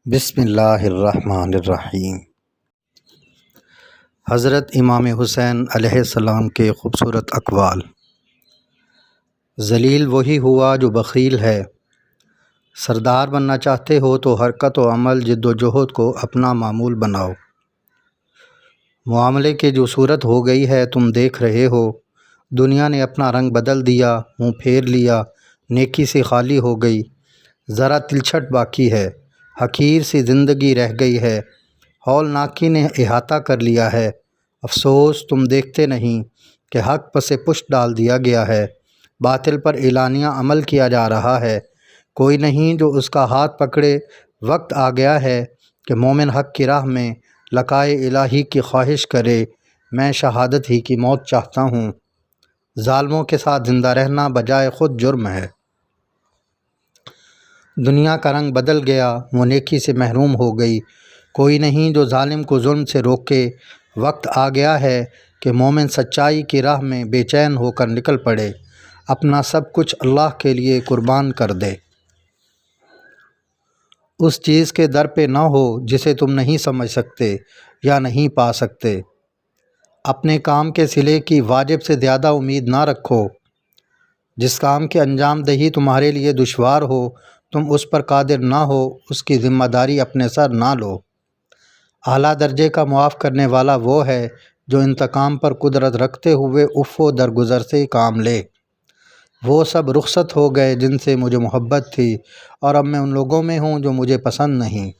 بسم اللہ الرحمن الرحیم۔ حضرت امام حسین علیہ السلام کے خوبصورت اقوال۔ ذلیل وہی ہوا جو بخیل ہے، سردار بننا چاہتے ہو تو حرکت و عمل جد و جہد کو اپنا معمول بناؤ۔ معاملے کی جو صورت ہو گئی ہے تم دیکھ رہے ہو، دنیا نے اپنا رنگ بدل دیا، منہ پھیر لیا، نیکی سے خالی ہو گئی، ذرا تلچھٹ باقی ہے، حقیر سی زندگی رہ گئی ہے، ہولناکی نے احاطہ کر لیا ہے۔ افسوس تم دیکھتے نہیں کہ حق پس پشت ڈال دیا گیا ہے، باطل پر اعلانیہ عمل کیا جا رہا ہے۔ کوئی نہیں جو اس کا ہاتھ پکڑے، وقت آ گیا ہے کہ مومن حق کی راہ میں لقائے الہی کی خواہش کرے۔ میں شہادت ہی کی موت چاہتا ہوں، ظالموں کے ساتھ زندہ رہنا بجائے خود جرم ہے۔ دنیا کا رنگ بدل گیا، وہ نیکی سے محروم ہو گئی۔ کوئی نہیں جو ظالم کو ظلم سے روکے۔ وقت آ گیا ہے کہ مومن سچائی کی راہ میں بے چین ہو کر نکل پڑے، اپنا سب کچھ اللہ کے لیے قربان کر دے۔ اس چیز کے در پہ نہ ہو جسے تم نہیں سمجھ سکتے یا نہیں پا سکتے۔ اپنے کام کے صلے کی واجب سے زیادہ امید نہ رکھو۔ جس کام کی انجام دہی تمہارے لیے دشوار ہو، تم اس پر قادر نہ ہو، اس کی ذمہ داری اپنے سر نہ لو۔ اعلیٰ درجے کا معاف کرنے والا وہ ہے جو انتقام پر قدرت رکھتے ہوئے عفو درگزر سے کام لے۔ وہ سب رخصت ہو گئے جن سے مجھے محبت تھی، اور اب میں ان لوگوں میں ہوں جو مجھے پسند نہیں۔